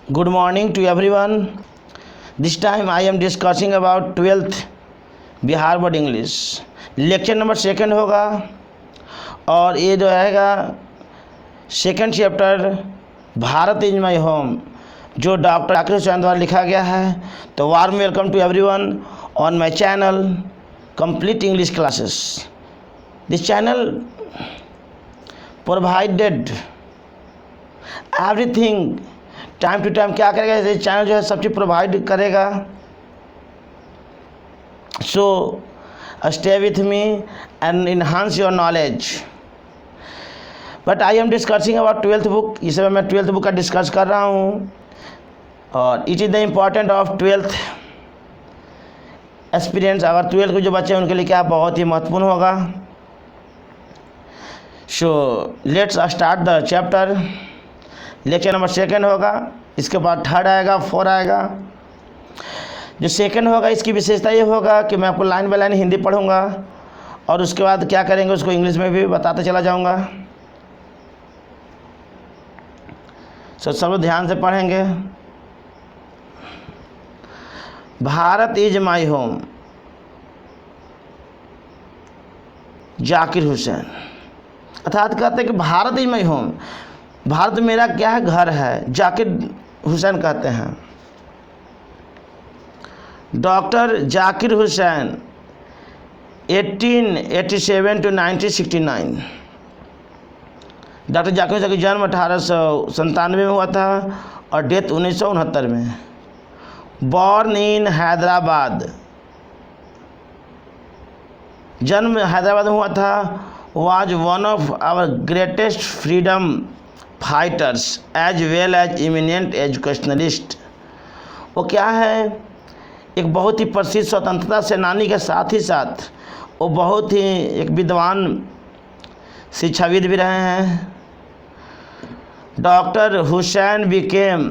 Good morning to everyone. This time I am discussing about 12th Bihar board English lecture number second होगा और ये जो रहेगा second chapter Bharat is my home जो doctor Zakir Hussain द्वारा लिखा गया है। तो warm welcome to everyone on my channel complete English classes. This channel provided everything time to time क्या करेगा, ये चैनल जो है सब चीज़ प्रोवाइड करेगा। So stay with me and enhance your knowledge. But I am discussing about 12th book. इस समय मैं 12th बुक का डिस्कस कर रहा हूँ और it is the important of 12th experience. अगर 12th के जो बच्चे हैं उनके लिए क्या बहुत ही महत्वपूर्ण होगा। So let's start the chapter. Lecture number second होगा, इसके बाद थर्ड आएगा, फोर आएगा। जो सेकंड होगा इसकी विशेषता ये होगा कि मैं आपको लाइन बाय लाइन हिंदी पढ़ूंगा और उसके बाद क्या करेंगे उसको इंग्लिश में भी बताते चला जाऊंगा। सब लोग ध्यान से पढ़ेंगे। Bharat is my home, Zakir Hussain. अर्थात कहते हैं कि Bharat is my home, Bharat मेरा क्या है, घर है। जाकिर हुसैन कहते हैं। Doctor Zakir Hussain 1887 to 1969। Doctor Zakir Hussain का जन्म 1897 में हुआ था और डेथ 1969 में। बॉर्न इन हैदराबाद, जन्म हैदराबाद में हुआ था। Was one of our greatest freedom fighters as well as eminent educationalist. वो क्या है, एक बहुत ही प्रसिद्ध स्वतंत्रता सेनानी के साथ ही साथ वो बहुत ही एक विद्वान शिक्षाविद भी रहे हैं। Doctor Hussain became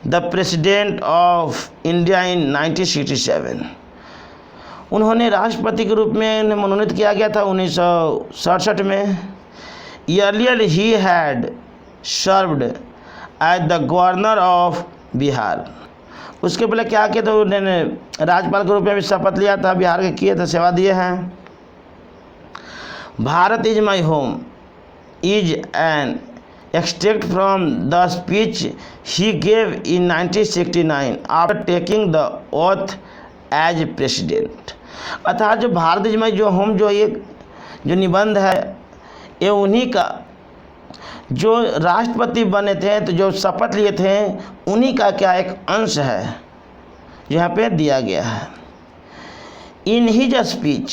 the president of India in 1967। उन्होंने राष्ट्रपति के रूप में मनोनीत किया गया था 1967 में। अर्लियर ही had served as the governor of Bihar. उसके पहले क्या किया था, उन्होंने राज्यपाल के रूप में भी शपथ लिया था, बिहार के किए थे, सेवा दिए हैं। Bharat is my home is an extract from the speech he gave in 1969 after taking the oath as president. अर्थात जो भारत इज माई जो होम जो ये जो निबंध है ये उन्हीं का, जो राष्ट्रपति बने थे तो जो शपथ लिए थे उन्हीं का क्या एक अंश है जो यहाँ पे दिया गया है। इन हिज स्पीच,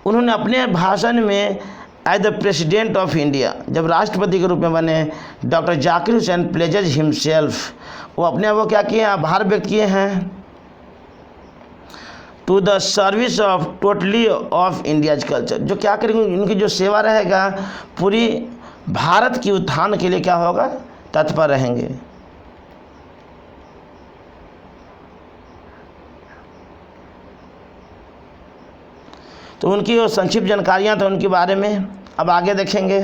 उन्होंने अपने भाषण में as the president of India, जब राष्ट्रपति के रूप में बने, doctor Zakir Hussain pledges himself, वो अपने आप को क्या किए, आभार व्यक्त किए हैं to the service of totally of India's culture. जो क्या करेंगे, उनकी जो सेवा रहेगा पूरी भारत की उत्थान के लिए क्या होगा, तत्पर रहेंगे। तो उनकी वो संक्षिप्त जानकारियां तो उनके बारे में अब आगे देखेंगे।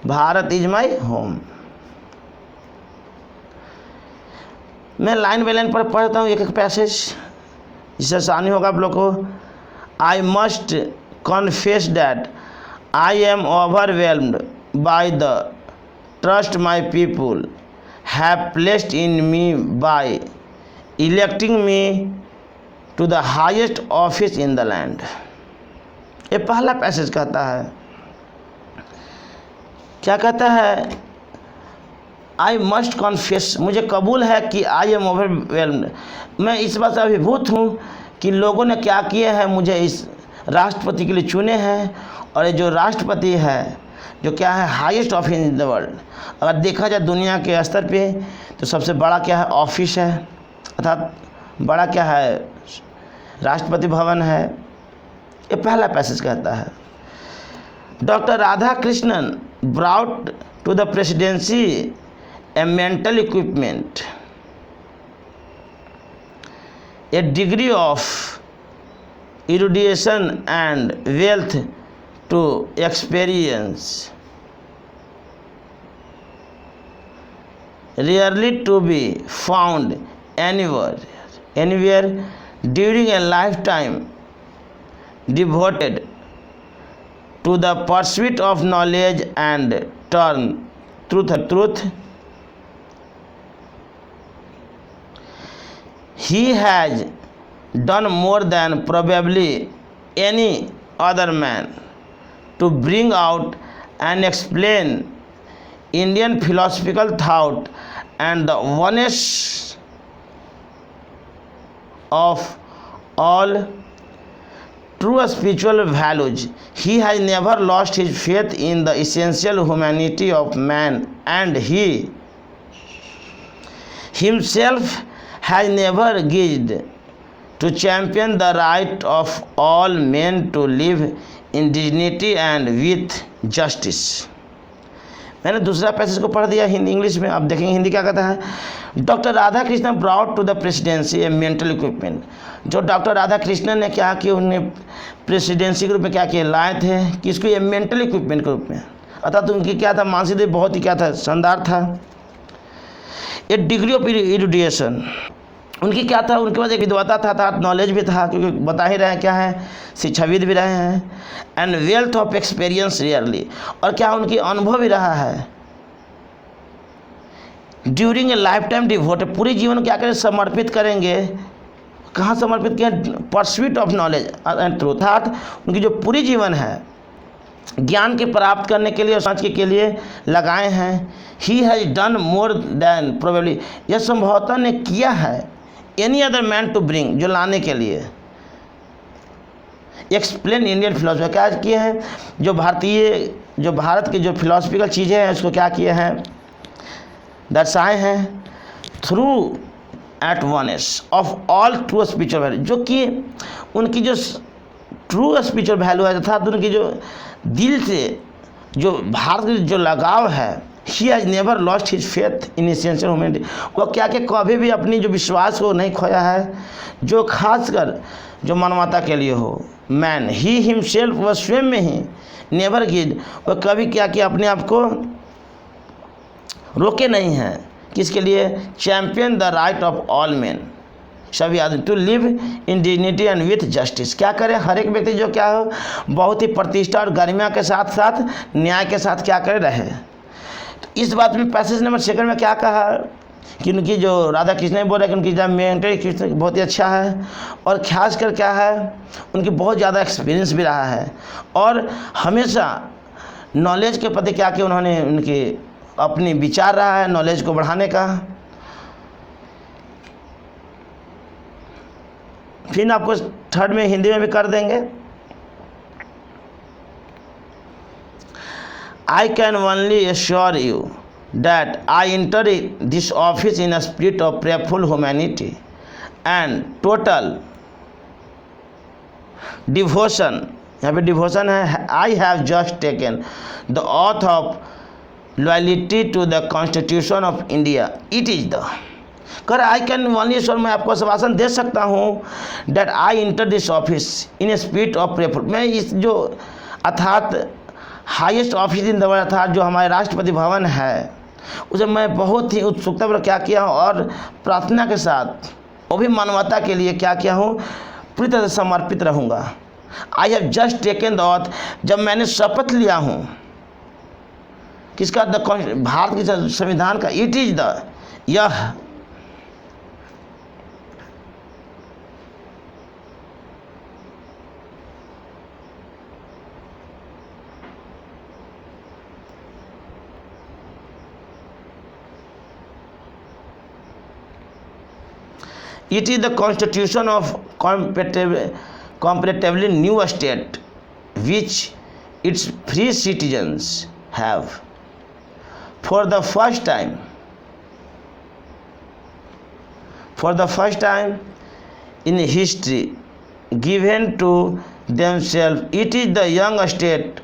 भारत इज माई होम, मैं लाइन बाय लाइन पर पढ़ता हूँ एक एक पैसेज, जिससे आसानी होगा आप लोग को। I must confess that I am overwhelmed by the trust my people have placed in me by electing me to the highest office in the land। ये पहला पैसेज कहता है, क्या कहता है, आई मस्ट कॉन्फेस, मुझे कबूल है कि आई एम ओवरवेल्म्ड, मैं इस बात से अभिभूत हूँ कि लोगों ने क्या किए हैं, मुझे इस राष्ट्रपति के लिए चुने हैं। और ये जो राष्ट्रपति है जो क्या है, highest office in the world. अगर देखा जाए दुनिया के स्तर पे तो सबसे बड़ा क्या है, ऑफिस है, अर्थात बड़ा क्या है, राष्ट्रपति भवन है। ये पहला पैसेज कहता है। Doctor Radha Krishnan brought to the presidency a mental equipment, a degree of erudition and wealth to experience rarely to be found anywhere during a lifetime devoted to the pursuit of knowledge and turn truth. He has done more than probably any other man to bring out and explain Indian philosophical thought and the oneness of all true spiritual values. He has never lost his faith in the essential humanity of man, and he himself has never ceased to champion the right of all men to live in dignity and with justice. मैंने दूसरा passage को पढ़ दिया Hindi English में। अब देखेंगे हिंदी क्या कहता है। Doctor Radha Krishnan brought to the presidency a mental equipment. जो डॉक्टर राधा कृष्णन ने क्या किया, उन्हें प्रेसिडेंसी के रूप में क्या किया, लाए थे किसको, ये मेंटल इक्विपमेंट के रूप में। अर्थात उनकी क्या था, मानसिक देव बहुत ही क्या था, शानदार था। ए डिग्री ऑफ एजुकेशन उनकी क्या था, उनके पास एक विद्वता था, अर्थात नॉलेज भी था, क्योंकि बता ही रहे हैं क्या है, शिक्षाविद भी रहे हैं। And wealth of experience rarely, और क्या उनकी अनुभव भी रहा है। During a life time devote, पूरी जीवन क्या करें, समर्पित करेंगे। कहाँ समर्पित किया, pursuit of knowledge and truth, अर्थात उनकी जो पूरी जीवन है ज्ञान के प्राप्त करने के लिए और समाज के लिए लगाए हैं। He has done more than probably, यह संभवतः ने किया है any other man to bring, जो लाने के लिए एक्सप्लेन इंडियन फिलोसफी, क्या किए हैं, जो भारत की जो फिलोसफिकल चीज़ें हैं उसको क्या किए हैं, दर्शाए हैं। Through at oneness of all true spiritual value, जो कि उनकी जो ट्रू स्पिरिचुअल वैल्यू है, अर्थात उनकी जो दिल से जो भारत की जो लगाव है। He has never lost his faith in essential humanity, वो क्या कि कभी भी अपनी जो विश्वास को नहीं खोया है, जो खासकर जो मानवता के लिए हो। मैन ही हिमसेल्फ, वह स्वयं में ही नेवर गिव, वह कभी क्या कि अपने आप को रोके नहीं हैं, किसके लिए, champion the right of all man, सभी आदमी, to live in dignity and with justice, क्या करें, हर एक व्यक्ति जो क्या हो बहुत ही प्रतिष्ठा और गरिमा के साथ साथ न्याय के साथ क्या करे रहे। तो इस बात में पैसेज नंबर 2 में क्या कहा कि उनकी जो राधा कृष्ण बोल रहे कि उनकी जब मेंटल कृष्ण बहुत ही अच्छा है, और खास कर क्या है, उनकी बहुत ज़्यादा एक्सपीरियंस भी रहा है, और हमेशा नॉलेज के प्रति क्या कि उन्होंने उनकी अपनी विचार रहा है नॉलेज को बढ़ाने का। फिर आपको 3rd में हिंदी में भी कर देंगे। I can only assure you that I enter this office in a spirit of prayerful humanity and total devotion. यहाँ पे डिवोशन है। I have just taken the oath of loyalty to the Constitution of India. It is the कर I can only sure, मैं आपको आश्वासन दे सकता हूँ that I enter this office in a spirit of prayerful, मैं इस जो अर्थात highest office in the world, अर्थात जो हमारे राष्ट्रपति भवन है, उसे मैं बहुत ही उत्सुकता पर क्या किया हूँ और प्रार्थना के साथ, वो भी मानवता के लिए क्या किया हूँ, पूरी तरह से समर्पित रहूँगा। I have just taken the auth, जब मैंने शपथ लिया हूँ किसका, द भारत के संविधान का, इट इज़ द, यह It is the constitution of comparatively new state which its free citizens have for the first time in history given to themselves. It is the young state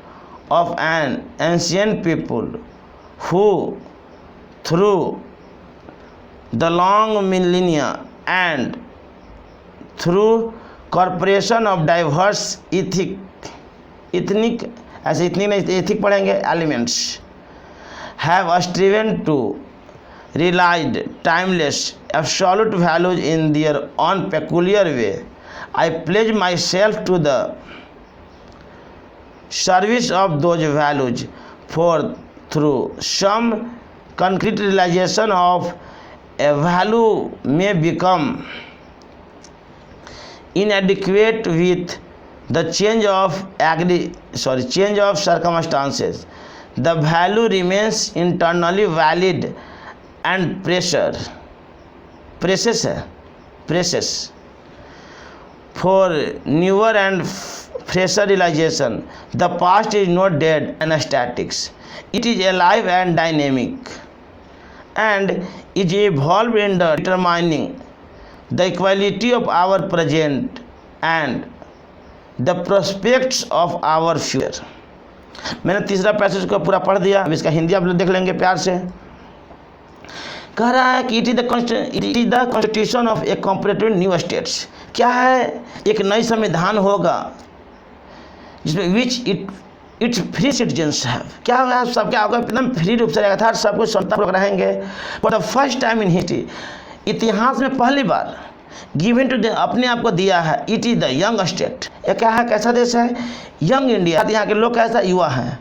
of an ancient people who through the long millennia and through corporation of diverse ethnic ऐसे इतनी नहीं ethic पढ़ेंगे elements have striven to realized timeless absolute values in their own peculiar way. I pledge myself to the service of those values, for through some concrete realization of a value may become inadequate with the change of circumstances. The value remains internally valid and precious for newer and fresher realization. The past is not dead and static. It is alive and dynamic, and is evolved in determining the quality of our present and the prospects of our future. मैंने तीसरा passage को पूरा पढ़ दिया, अब इसका हिंदी आप लोग देख लेंगे प्यार से। कह रहा है कि it is the constitution of A comparative new states. क्या है? एक नई संविधान होगा जिसमें विच इट्स फ्री सिटीजन्स हैव। क्या होगा? सब क्या होगा? एकदम फ्री रूप से रहेगा, सब कुछ स्वतंत्र रहेंगे। For the first time in history, इतिहास में पहली बार गिवन टू अपने आप को दिया है। It is the young state. ये क्या है? कैसा देश है? Young India. यहाँ के लोग कैसा? युवा हैं।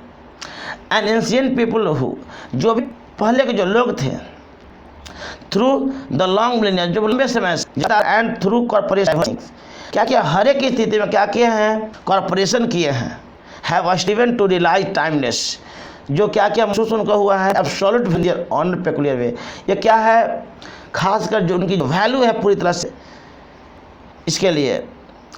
एंड एंशिएंट पीपल हु, जो भी पहले के जो लोग थे, थ्रू द लॉन्ग मिलेनियम, जो लंबे समय से, एंड थ्रू कॉर्पोरेशन, क्या क्या हर एक स्थिति में क्या किए हैं? कॉर्पोरेशन किए हैं। हैव स्ट्रिवन टू रियलाइज टाइमलेस, जो क्या क्या महसूस उनको हुआ है एब्सोल्यूट वैल्यू ऑन पेकुलियर वे। ये क्या है? खासकर जो उनकी वैल्यू है पूरी तरह से, इसके लिए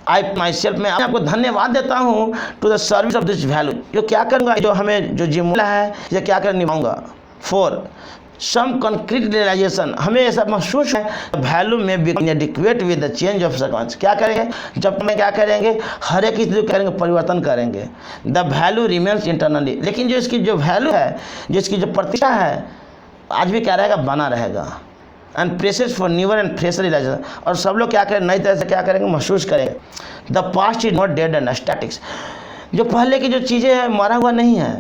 आई माई सेल्फ, मैं आपको धन्यवाद देता हूँ to the service of this value. जो क्या करूँगा, जो हमें जो जिम्मेदारी है, ये क्या कर निभाऊंगा। फॉर सम कंक्रीट रियलाइजेशन, हमें ऐसा महसूस है value may be inadequate with the change of circumstance. क्या करेंगे? जब हमें क्या करेंगे? हर एक चीज़ करेंगे, परिवर्तन करेंगे। द वैल्यू रिमेन्स इंटरनली, लेकिन जो इसकी जो वैल्यू है, जो इसकी जो प्रतिष्ठा है, आज भी क्या रहेगा? बना रहेगा। And process for newer and fresher realization, और सब लोग क्या करें? नई तरह से क्या करेंगे? महसूस करेंगे। The past is not dead and statics, जो पहले की जो चीज़ें हैं मरा हुआ नहीं है,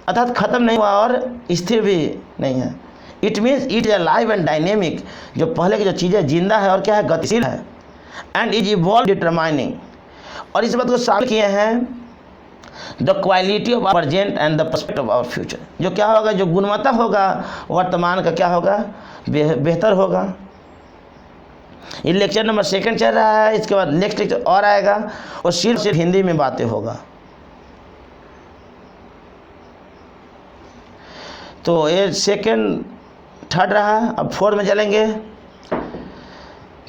अर्थात खत्म नहीं हुआ और स्थिर भी नहीं है। It means it is alive and dynamic, जो पहले की जो चीज़ें जिंदा है और क्या है? गतिशील है। एंड इज इवॉल्व डिटरमाइनिंग, और इस बात को शामिल किए हैं the quality of our present and the prospect of our future. जो क्या होगा? जो गुणवत्ता होगा वर्तमान का क्या होगा? बेहतर होगा। ये लेक्चर नंबर 2 चल रहा है, इसके बाद नेक्स्ट लेक्चर और आएगा और सिर्फ हिंदी में बातें होगा। तो ये 2nd 3rd रहा, अब 4th में चलेंगे।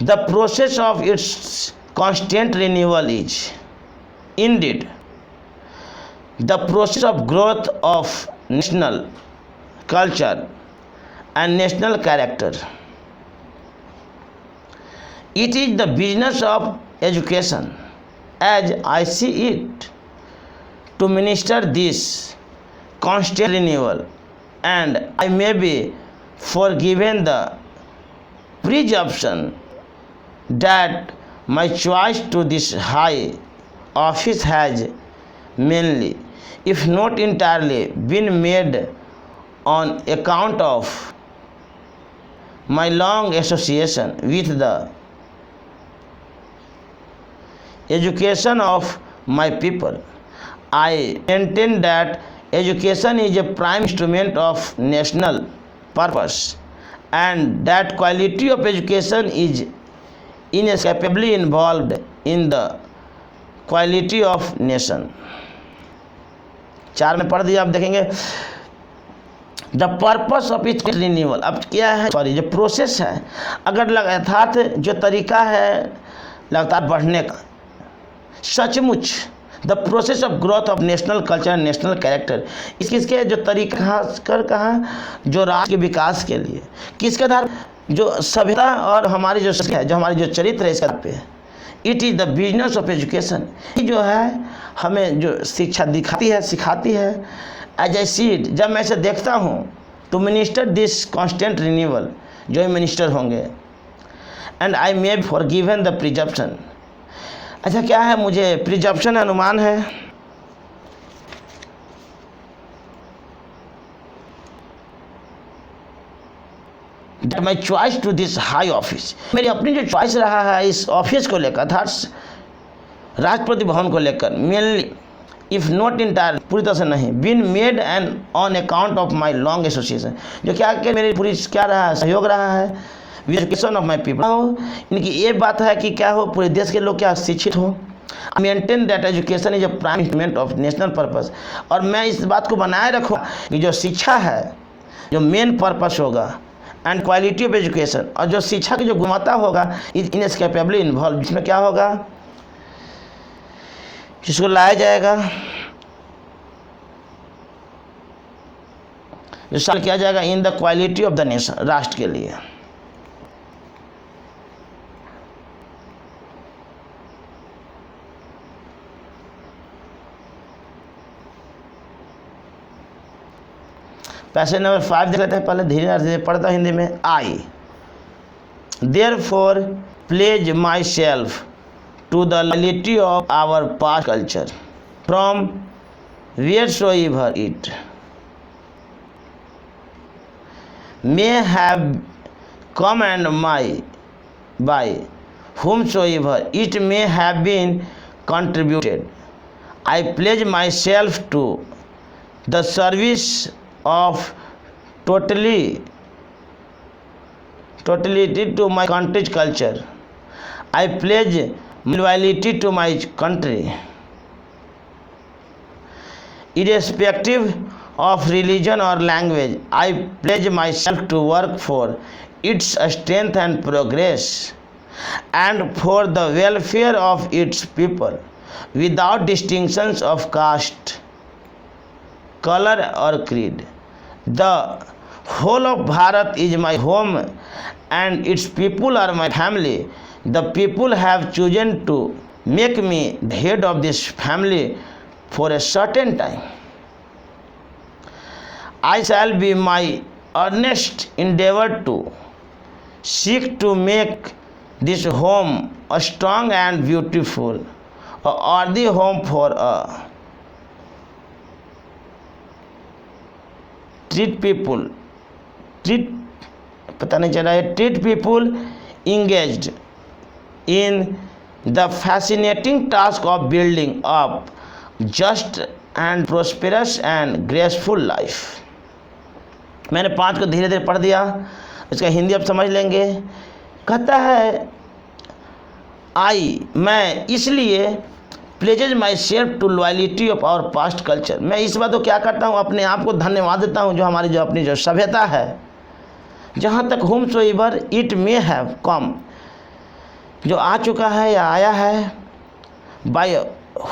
The process of its constant renewal is Indeed the process of growth of national culture and national character. It is the business of education, as I see it, to minister this constant renewal, and I may be forgiven the presumption that my choice to this high office has mainly, if not entirely, been made on account of my long association with the education of my people. I maintain that education is a prime instrument of national purpose, and that quality of education is inescapably involved in the quality of nation. 4 में पढ़ दिया, आप देखेंगे the purpose of it renewal. अब क्या है? जो process है, अगर लगातार जो तरीका है लगातार बढ़ने का, सचमुच the process of growth of national culture and national character, इसके जो तरीका खासकर कहाँ? जो राष्ट्र के विकास के लिए, किसके आधार? जो सभ्यता और हमारी जो है, जो हमारी जो चरित्र है, इसके आधार पे। It is the business of education, जो है हमें जो शिक्षा दिखाती है, सिखाती है। एज आई सी इट, जब मैं इसे देखता हूँ, to minister this constant renewal, जो मिनिस्टर होंगे। And I may for given the presumption. अच्छा, क्या है? मुझे प्रिजप्शन अनुमान है। That my choice to this high office, मेरी अपनी जो चॉइस रहा है इस ऑफिस को लेकर अर्थात राष्ट्रपति भवन को लेकर, मेनली इफ़ नॉट इंटायर पूरी तरह से नहीं, been made and on account of my long association, जो क्या कि मेरी पूरी क्या रहा है सहयोग रहा है with education of my people हो, इनकी ये बात है कि क्या हो पूरे देश के लोग क्या शिक्षित हो, maintain that education is a prime instrument of national purpose, और मैं इस बात को बनाए रखूँ कि जो शिक्षा है जो मेन पर्पस होगा एंड क्वालिटी ऑफ एजुकेशन, और जो शिक्षा की जो गुणवत्ता होगा इज इनएस्केपेबली इन्वॉल्व, जिसमें क्या होगा इसको लाया जाएगा, जो शामिल किया जाएगा in the quality of the nation, राष्ट्र के लिए। पैसेज नंबर 5 देख लेते हैं, पहले धीरे धीरे पढ़ता हिंदी में। I therefore pledge myself to the loyalty of our past culture from wheresoever it may have come and by whomsoever it may have been contributed. I pledge myself to the service of totality to my country's culture. I pledge loyalty to my country, irrespective of religion or language. I pledge myself to work for its strength and progress, and for the welfare of its people, without distinctions of caste, color or creed. The whole of Bharat is my home, and its people are my family. The people have chosen to make me the head of this family for a certain time. I shall be my earnest endeavor to seek to make this home a strong and beautiful, a worthy home for a treat people engaged in the fascinating task of building up just and prosperous and graceful life. मैंने 5 को धीरे धीरे पढ़ दिया, इसका हिंदी अब समझ लेंगे। कहता है आई, मैं इसलिए pledges myself to loyalty of our past culture, मैं इस बात को क्या करता हूँ अपने आप को धन्यवाद देता हूँ जो हमारी जो अपनी जो सभ्यता है, जहाँ तक whomsoever it may have come, जो आ चुका है या आया है, by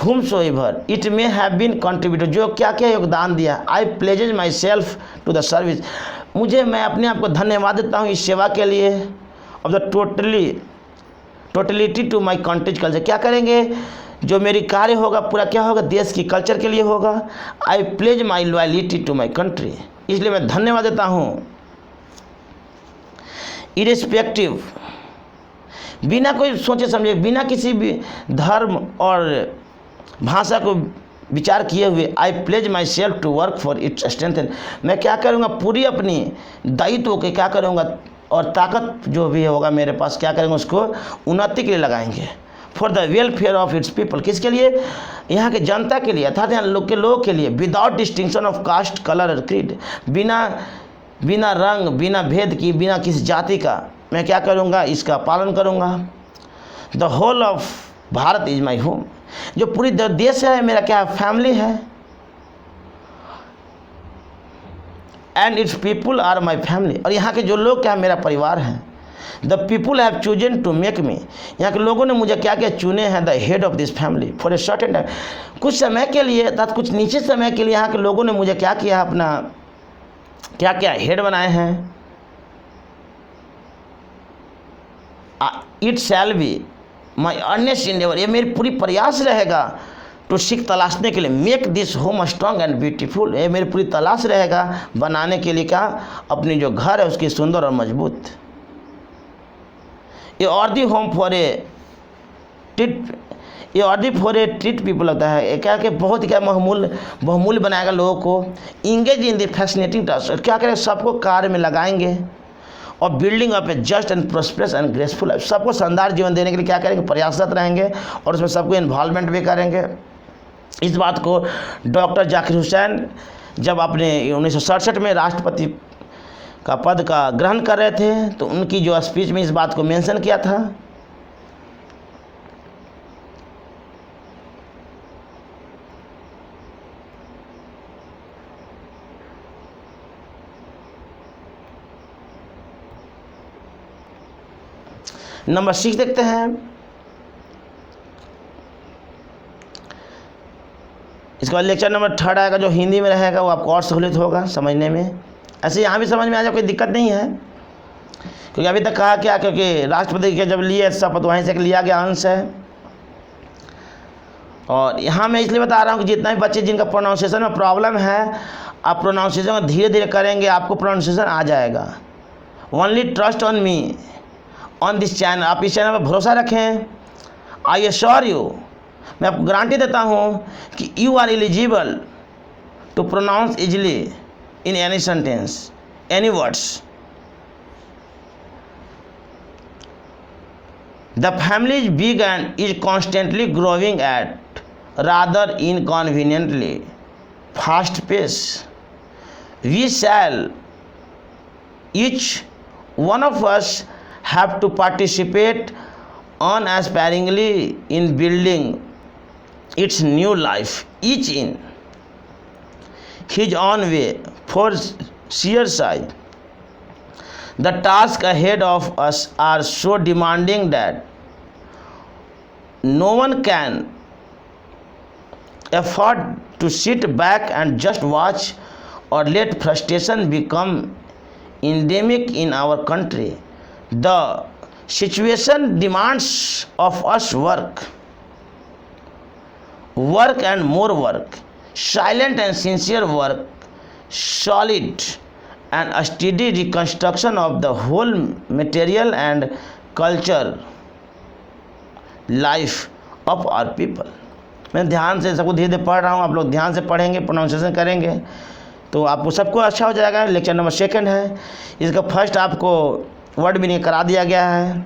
whomsoever it may have been contributed, जो क्या क्या योगदान दिया। I pledges myself to the service, मैं अपने आप को धन्यवाद देता हूँ इस सेवा के लिए। Of the totality to my country's culture, क्या करेंगे जो मेरी कार्य होगा पूरा क्या होगा देश की कल्चर के लिए होगा। I pledge my loyalty to my country, इसलिए मैं धन्यवाद देता हूँ। इरेस्पेक्टिव, बिना कोई सोचे समझे, बिना किसी भी धर्म और भाषा को विचार किए हुए, I pledge myself to work for its strength, मैं क्या करूँगा पूरी अपनी दायित्व के क्या करूँगा और ताकत जो भी होगा मेरे पास क्या करेंगे उसको उन्नति के लिए लगाएंगे। For the welfare of its people, किसके लिए, यहाँ के जनता के लिए अर्थात यहाँ लोगों के लिए। Without distinction of cast colour और क्रीड, बिना रंग बिना भेद की बिना किसी जाति का मैं क्या करूँगा इसका पालन करूँगा। The whole of Bharat is my home, जो पूरी देश है मेरा क्या फैमिली है। And it's people are my family, और यहाँ के जो लोग क्या मेरा परिवार है। The people have chosen to make me, यहाँ के लोगों ने मुझे क्या क्या चुने हैं the head of this family for a certain time, कुछ समय के लिए अर्थात कुछ निश्चित समय के लिए यहाँ के लोगों ने मुझे क्या किया अपना क्या क्या हेड बनाए हैं। It shall be my earnest endeavour, ये मेरी पूरी प्रयास रहेगा टू सीख तलाशने के लिए। Make this home strong and beautiful, ये मेरी पूरी तलाश रहेगा बनाने के लिए क्या अपनी जो घर है उसकी सुंदर और मजबूत। ये worthy home for a great people होता है, ये क्या कि बहुत ही क्या बहुमूल्य बनाएगा लोगों को। Engage in the fascinating task, क्या करें सबको कार्य में लगाएंगे। और building up A just and prosperous and graceful life. सबको शानदार जीवन देने के लिए क्या करेंगे, प्रयासरत रहेंगे और उसमें सबको इन्वॉल्वमेंट भी करेंगे। इस बात को डॉक्टर जाकिर हुसैन जब अपने 1967 में राष्ट्रपति का पद का ग्रहण कर रहे थे तो उनकी जो स्पीच में इस बात को मेंशन किया था। नंबर 6 देखते हैं। इसके बाद लेक्चर नंबर 3 आएगा जो हिंदी में रहेगा, वो आपको और सहूलियत होगा समझने में। ऐसे यहाँ भी समझ में आ जाए, कोई दिक्कत नहीं है, क्योंकि अभी तक कहा क्या, क्योंकि राष्ट्रपति के जब लिए शपथ वहीं से लिया गया अंश है। और यहाँ मैं इसलिए बता रहा हूँ कि जितना भी बच्चे जिनका प्रोनाउंसिएशन में प्रॉब्लम है, आप प्रोनाउंसिएशन को धीरे धीरे करेंगे, आपको प्रोनाउंसिएशन आ जाएगा। Only trust on me on this channel. आप इस चैनल पर भरोसा रखें। आई एश्योर यू, मैं आपको गारंटी देता हूँ कि you are eligible to pronounce easily in any sentence, any words. The family is big and is constantly growing at rather inconveniently fast pace. We shall each one of us have to participate unaspiringly in building its new life, each in his own way for sheer size. The tasks ahead of us are so demanding that no one can afford to sit back and just watch or let frustration become endemic in our country. The situation demands of us work and more work, silent and sincere work, solid and steady reconstruction of the whole material and culture life of our people. मैं ध्यान से सबको धीरे धीरे पढ़ रहा हूँ, आप लोग ध्यान से पढ़ेंगे, प्रोनाउंसिएशन करेंगे तो आपको सबको अच्छा हो जाएगा। लेक्चर नंबर 2 है, इसका फर्स्ट आपको वर्ड मीनिंग करा दिया गया है।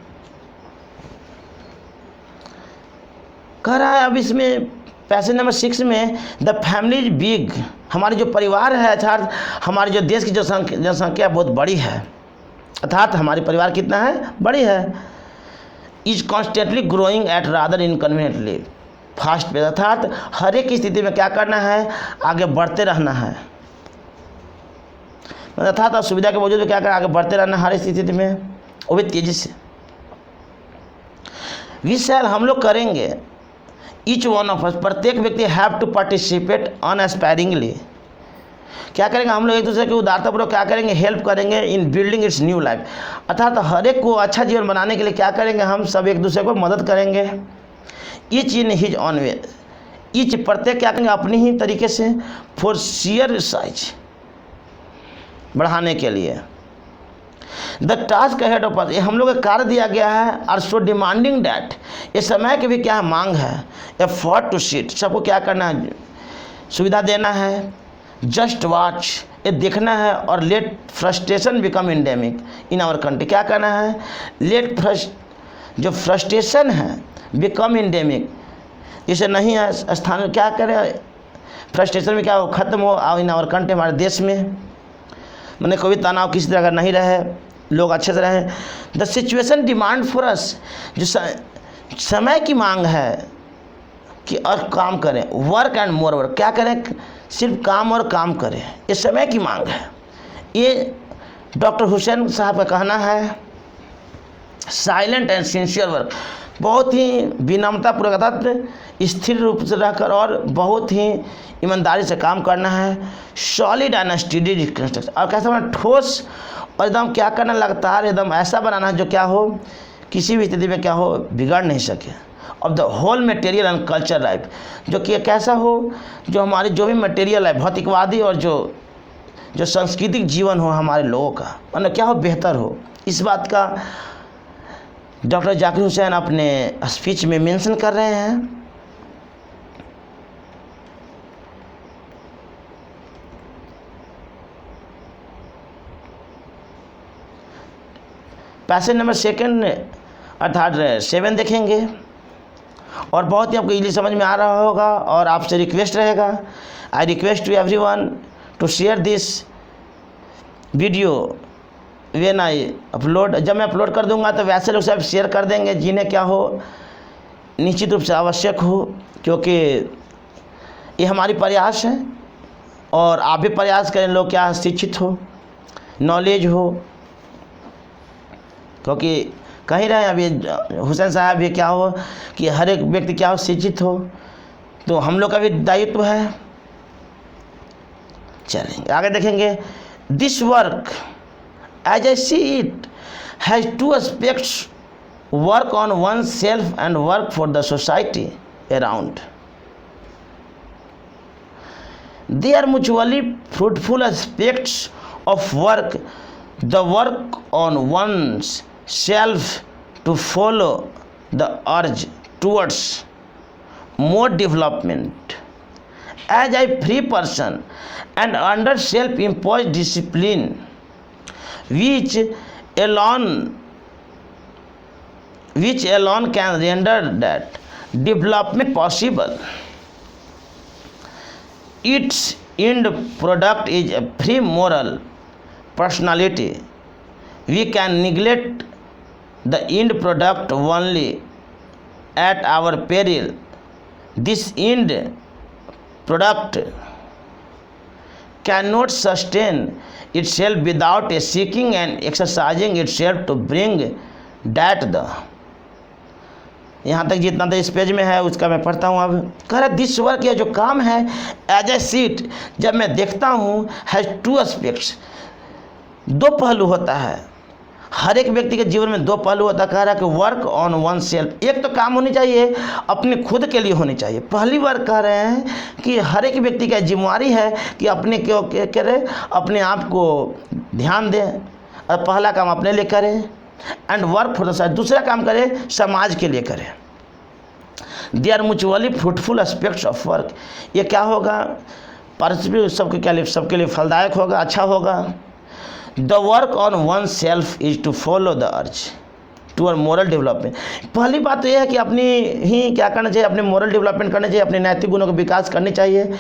कह रहा है अब इसमें पैसेज नंबर 6 में द फैमिली इज बिग, हमारी जो परिवार है अर्थात हमारे जो देश की जो जनसंख्या बहुत बड़ी है, अर्थात हमारी परिवार कितना है, बड़ी है। Is constantly growing at rather inconveniently fast pace, अर्थात हर एक स्थिति में क्या करना है, आगे बढ़ते रहना है। अर्थात सुविधा के बावजूद क्या करें, आगे बढ़ते रहना हर स्थिति में, वो भी तेजी से। विशाल हम लोग करेंगे, ईच वन ऑफ अस, प्रत्येक व्यक्ति हैव टू पार्टिसिपेट अनएस्पायरिंगली, क्या करेंगे हम लोग एक दूसरे के उदारतापूर्वक क्या करेंगे, हेल्प करेंगे इन बिल्डिंग इट्स न्यू लाइफ, अर्थात हर एक को अच्छा जीवन बनाने के लिए क्या करेंगे, हम सब एक दूसरे को मदद करेंगे। Each in his on way, each प्रत्येक क्या करेंगे अपनी ही तरीके से, फॉर शेयर साइज बढ़ाने के लिए। The task ahead of us, ये हम लोग का कार्य दिया गया है, आर सो डिमांडिंग डैट, ये समय की भी क्या मांग है, एफर्ट टू सीट, सबको क्या करना है, सुविधा देना है, जस्ट वॉच, ये देखना है, और let frustration become endemic in our country, क्या करना है, लेट जो फ्रस्ट्रेशन है बिकम एंडेमिक, इसे नहीं है स्थान, क्या करें, फ्रस्ट्रेशन में क्या हो, ख़त्म हो इन आवर कंट्री, हमारे देश में, मैंने कोई तनाव किसी तरह का नहीं रहे, लोग अच्छे से रहें। The situation demand for us, जो समय की मांग है कि और काम करें, वर्क एंड मोर वर्क, क्या करें, सिर्फ काम और काम करें, ये समय की मांग है। ये डॉक्टर हुसैन साहब का कहना है। साइलेंट एंड सिंसियर वर्क, बहुत ही विनम्रतापूर्वक अर्थात स्थिर रूप से रहकर और बहुत ही ईमानदारी से काम करना है। सॉलिड एंड स्टडी रिकंस्ट्रक्शन, और कैसा बनाना, ठोस और एकदम क्या करना, लगातार एकदम ऐसा बनाना है जो क्या हो, किसी भी स्थिति में क्या हो, बिगड़ नहीं सके। Of the whole material and culture life, जो कि कैसा हो, जो हमारी जो भी मटेरियल है, भौतिकवादी और जो सांस्कृतिक जीवन हो हमारे लोगों का, मतलब क्या हो, बेहतर हो। इस बात का डॉक्टर जाकिर हुसैन अपने स्पीच में मेंशन कर रहे हैं। पैसेज नंबर सेकंड अर्थात 7 देखेंगे और बहुत ही आपको इजीली समझ में आ रहा होगा। और आपसे रिक्वेस्ट रहेगा, I request to everyone to share this video when I upload. जब मैं अपलोड कर दूंगा तो वैसे लोग सब शेयर कर देंगे जिन्हें क्या हो निश्चित रूप से आवश्यक हो, क्योंकि ये हमारी प्रयास है और आप भी प्रयास करें लोग क्या शिक्षित हो, नॉलेज हो, क्योंकि कहीं रहे अभी हुसैन साहब भी क्या हो कि हर एक व्यक्ति क्या हो शिक्षित हो, तो हम लोग का भी दायित्व है। चलेंगे आगे देखेंगे। This work as I see it has 2 aspects, work on oneself and work for the society around. They are mutually fruitful aspects of work. The work on one's self to follow the urge towards more development as a free person and under self-imposed discipline, which alone can render that development possible. Its end product is a free moral personality. We can neglect the end product only at our peril. This end product cannot sustain itself without a seeking and exercising itself to bring that the। यहाँ तक जितना तो इस page में है उसका मैं पढ़ता हूँ। अब कह रहा दिस वर्क, यह जो काम है, एज ए सीट जब मैं देखता हूँ, हैज़ 2 aspects, 2 पहलू होता है। हर एक व्यक्ति के जीवन में 2 पहलू होता है। कह रहा है कि वर्क ऑन वन सेल्फ, एक तो काम होनी चाहिए अपने खुद के लिए होनी चाहिए। पहली बार कह रहे हैं कि हर एक व्यक्ति का जिम्मेवारी है कि अपने क्यों करे, अपने आप को ध्यान दें और पहला काम अपने लिए करें। And work for the society, दूसरा काम करें समाज के लिए करें। They are mutually fruitful aspects of work, ये क्या होगा परस्पर सबके लिए फलदायक होगा, अच्छा होगा। The work on oneself is to follow the urge to moral development. पहली बात तो यह है कि अपनी ही क्या करना चाहिए, अपने मोरल डेवलपमेंट करना चाहिए, अपने नैतिक गुणों का विकास करनी चाहिए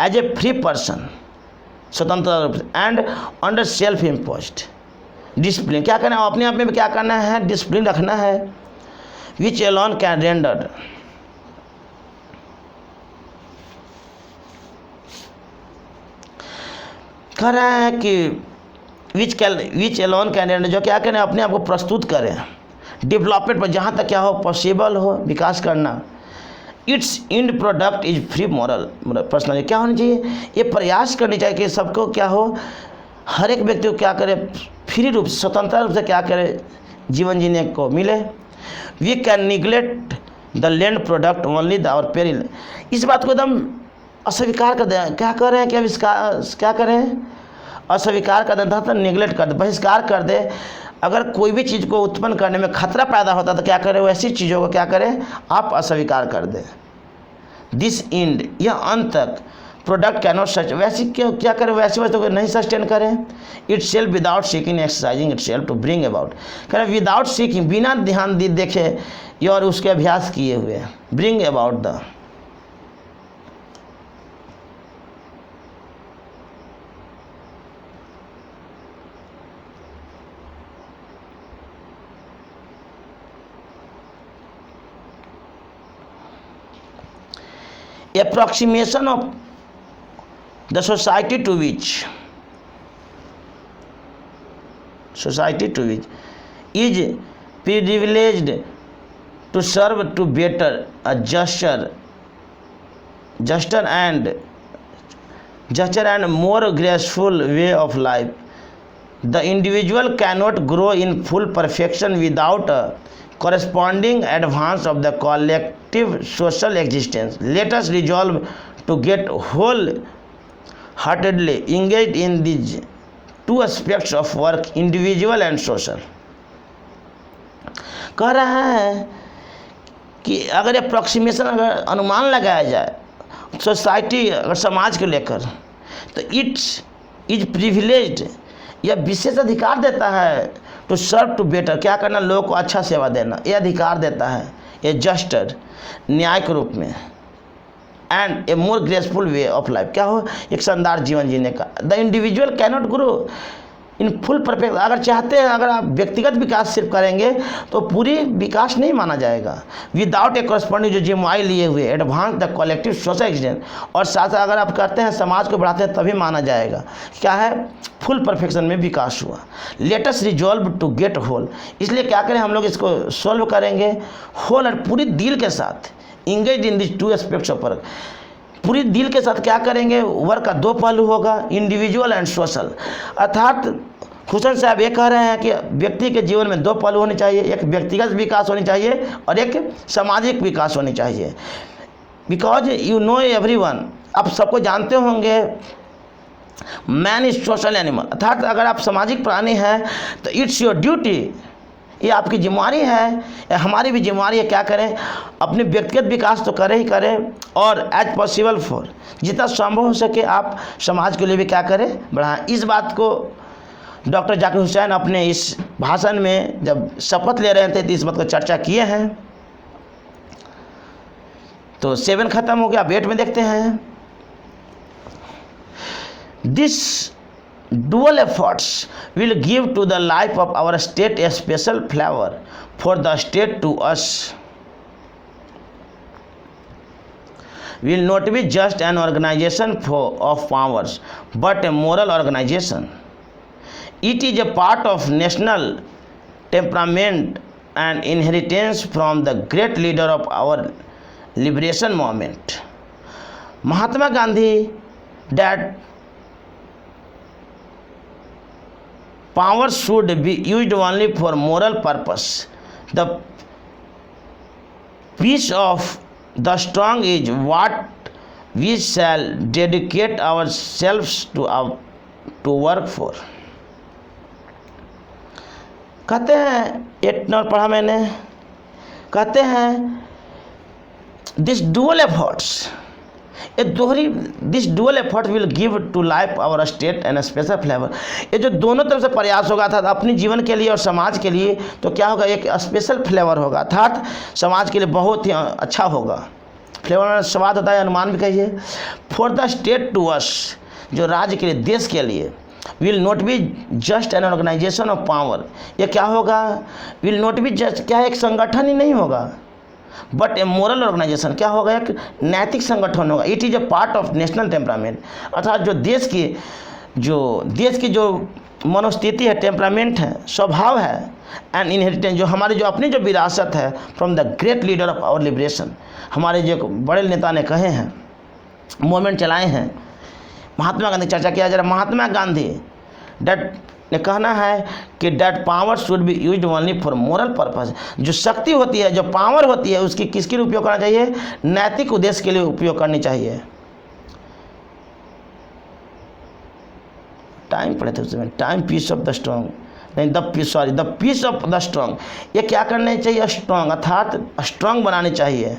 एज ए फ्री पर्सन, स्वतंत्र रूप से, and under self imposed discipline. क्या करना है अपने आप में क्या करना है, डिसिप्लिन रखना है। विच अलोन कैन रेंडर, कह रहा है कि विच अलोन कैन रेंडर, जो क्या करें अपने आप को प्रस्तुत करें डेवलपमेंट पर, जहाँ तक क्या हो पॉसिबल हो विकास करना। It's and product is free moral personal, क्या होनी चाहिए, ये प्रयास करनी चाहिए कि सबको क्या हो, हर एक व्यक्ति को क्या करे, फ्री रूप से स्वतंत्र रूप से क्या करे जीवन जीने को मिले। We can neglect the land product only the our peril, इस बात को एकदम अस्वीकार कर दें। क्या कर रहे हैं कि क्या करें, अस्वीकार कर दें, तो निगलेक्ट कर दे, बहिष्कार कर दे। अगर कोई भी चीज़ को उत्पन्न करने में खतरा पैदा होता तो क्या करें, वैसी चीज़ों को क्या करें आप अस्वीकार कर दें। दिस एंड, यह अंत तक प्रोडक्ट कैनॉट सच, वैसी क्या करें, वैसी वस्तु को नहीं सस्टेन करें। Itself without seeking exercising itself to bring about, करें विदाउट सीकिंग, बिना ध्यान देखे और उसके अभ्यास किए हुए, bring about the. approximation of the society to which is privileged to serve to better a juster and more graceful way of life. The individual cannot grow in full perfection without a corresponding advance of the collective social existence. Let us resolve to get wholeheartedly engaged in these 2 aspects of work, individual and social. कह रहा है कि अगर approximation, अगर अनुमान लगाया जाए society, अगर समाज को लेकर, तो इट्स इज प्रिविलेज्ड, यह विशेष अधिकार देता है टू सर्व टू बेटर, क्या करना, लोगों को अच्छा सेवा देना, ये अधिकार देता है। ए जस्टर, न्याय के रूप में। And A more graceful way of life, क्या हो, एक शानदार जीवन जीने का। The individual cannot grow in full perfect, अगर चाहते हैं, अगर आप व्यक्तिगत विकास सिर्फ करेंगे तो पूरी विकास नहीं माना जाएगा। विदाउट ए करस्पॉन्डिंग, जो जिम्मेवारी लिए हुए advance the collective social accident, और साथ साथ अगर आप करते हैं, समाज को बढ़ाते हैं, तभी माना जाएगा क्या है, फुल परफेक्शन में विकास हुआ। Let us resolve to get whole, इसलिए क्या करें, हम लोग इसको सॉल्व करेंगे होल और पूरी दिल के साथ। Engage in this two aspects of work, पूरी दिल के साथ क्या करेंगे, वर्क का दो पहलू होगा, इंडिविजुअल एंड सोशल। अर्थात हुसैन साहब ये कह रहे हैं कि व्यक्ति के जीवन में दो पहलू होने चाहिए, एक व्यक्तिगत विकास होनी चाहिए और एक सामाजिक विकास होनी चाहिए। बिकॉज यू नो एवरीवन, आप सबको जानते होंगे, मैन इज सोशल एनिमल, अर्थात अगर आप सामाजिक प्राणी हैं तो इट्स योर ड्यूटी, ये आपकी जिम्मेवारी है, हमारी भी जिम्मेवारी है, क्या करें, अपने व्यक्तिगत विकास तो करें ही करें, और एज पॉसिबल फॉर, जितना संभव हो सके आप समाज के लिए भी क्या करें, बढ़ाएं। इस बात को डॉक्टर जाकिर हुसैन अपने इस भाषण में जब शपथ ले रहे थे तो इस बात को चर्चा किए हैं। तो 7 खत्म हो गया, 8 में देखते हैं। This dual efforts will give to the life of our state a special flavor, for the state to us will not be just an organization of powers, but a moral organization. It is a part of national temperament and inheritance from the great leader of our liberation movement, Mahatma Gandhi, that power should be used only for moral purpose. The peace of the strong is what we shall dedicate ourselves to work for. कहते हैं, 8 number पढ़ा मैंने, कहते हैं this dual efforts, this dual effort will give to life our state and special flavour. ये जो दोनों तरफ से प्रयास होगा था अपने जीवन के लिए और समाज के लिए, तो क्या होगा, एक स्पेशल फ्लेवर होगा, अर्थात समाज के लिए बहुत ही अच्छा होगा। फ्लेवर में स्वाद होता है, अनुमान भी कहिए। For the state to us, जो राज्य के लिए, देश के लिए, will not be just an organization of power, ये क्या होगा, विल नॉट बी जस्ट, क्या है, एक संगठन ही नहीं होगा, बट ए मोरल ऑर्गेनाइजेशन, क्या होगा, एक नैतिक संगठन होगा। It is a part of national temperament, अर्थात जो देश की जो मनोस्थिति है, टेम्परामेंट है, स्वभाव है, एंड इनहेरिटेंस, जो हमारी जो अपनी जो विरासत है, from the great leader of our liberation, हमारे जो बड़े नेता ने कहे हैं, मूवमेंट चलाए हैं, महात्मा गांधी, चर्चा किया जा रहा है। महात्मा गांधी डेट ने कहना है कि that power should be used only for moral purpose, जो शक्ति होती है, जो पावर होती है, उसकी किसके लिए उपयोग करना चाहिए, नैतिक उद्देश्य के लिए उपयोग करनी चाहिए। टाइम पढ़े थे उसमें, time peace of the strong, नहीं the peace of the strong, ये क्या करना चाहिए, स्ट्रॉन्ग, अर्थात स्ट्रॉन्ग बनानी चाहिए।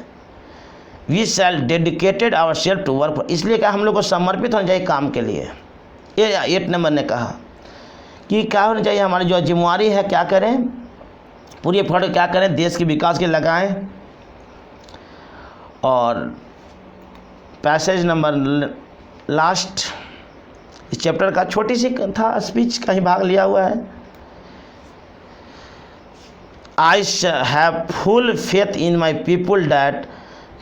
We shall dedicated ourself to work, इसलिए क्या हम लोग को समर्पित होना चाहिए काम के लिए। ये 8 नंबर ने कहा कि क्या होना चाहिए, हमारी जो जिम्मेवारी है, क्या करें, पूरी एफर्ट क्या करें, देश के विकास के लगाएं। और पैसेज नंबर लास्ट, इस चैप्टर का छोटी सी था, स्पीच का ही भाग लिया हुआ है। I have full faith in my people that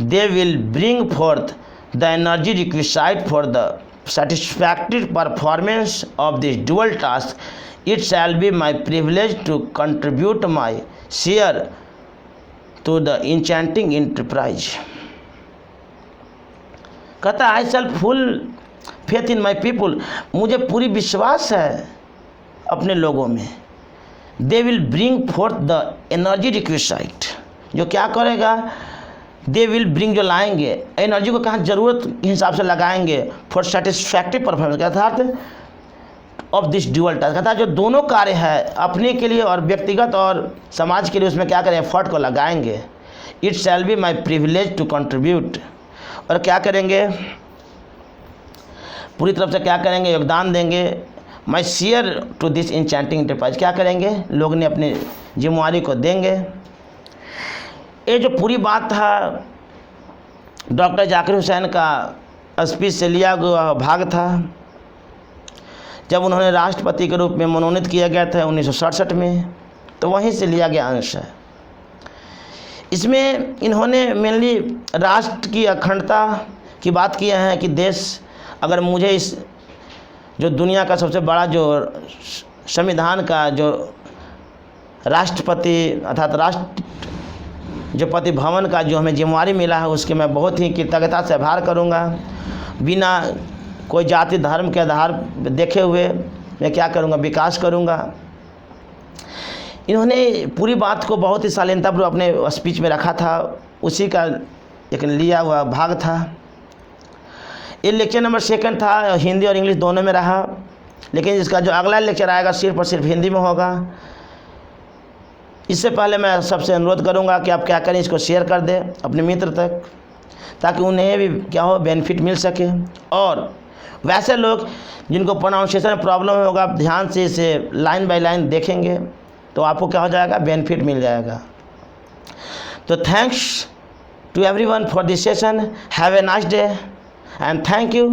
they will bring fourth the energy required for the satisfactory performance of this dual task. It shall be my privilege to contribute my share to the enchanting enterprise. कहता है, I shall full faith in my people, मुझे पूरी विश्वास है अपने लोगों में। They will bring forth the energy required, जो क्या करेगा, दे विल ब्रिंग, जो लाएंगे, एनर्जी को कहाँ ज़रूरत के हिसाब से लगाएंगे, फॉर सेटिस्फैक्टरी परफॉर्मेंस, अर्थात ऑफ दिस ड्यूअल टास्क, अर्थात जो दोनों कार्य है, अपने के लिए और व्यक्तिगत और समाज के लिए, उसमें क्या करें, एफर्ट को लगाएंगे। It shall be my privilege to contribute, और क्या करेंगे, पूरी तरफ से क्या करेंगे, योगदान देंगे my share to this enchanting enterprise, क्या करेंगे लोग ने अपनी जिम्मेवारी को देंगे। ये जो पूरी बात था डॉक्टर जाकिर हुसैन का स्पीच से लिया हुआ भाग था, जब उन्होंने राष्ट्रपति के रूप में मनोनीत किया गया था 1967 में, तो वहीं से लिया गया अंश है। इसमें इन्होंने मेनली राष्ट्र की अखंडता की बात किया है कि देश अगर मुझे इस जो दुनिया का सबसे बड़ा जो संविधान का जो राष्ट्रपति अर्थात राष्ट्रपति भवन का जो हमें जिम्मेवारी मिला है, उसके मैं बहुत ही कृतज्ञता से आभार करूँगा। बिना कोई जाति धर्म के आधार देखे हुए मैं क्या करूँगा, विकास करूँगा। इन्होंने पूरी बात को बहुत ही शालीनतापूर्वक अपने स्पीच में रखा था, उसी का एक लिया हुआ भाग था। ये लेक्चर नंबर 2 था, हिंदी और इंग्लिश दोनों में रहा, लेकिन इसका जो अगला लेक्चर आएगा सिर्फ और सिर्फ हिंदी में होगा। इससे पहले मैं सबसे अनुरोध करूंगा कि आप क्या करें, इसको शेयर कर दें अपने मित्र तक, ताकि उन्हें भी क्या हो बेनिफिट मिल सके। और वैसे लोग जिनको प्रोनाउंसिएशन में प्रॉब्लम होगा, आप ध्यान से इसे लाइन बाय लाइन देखेंगे तो आपको क्या हो जाएगा, बेनिफिट मिल जाएगा। तो thanks to everyone for this session, have a nice day and thank you.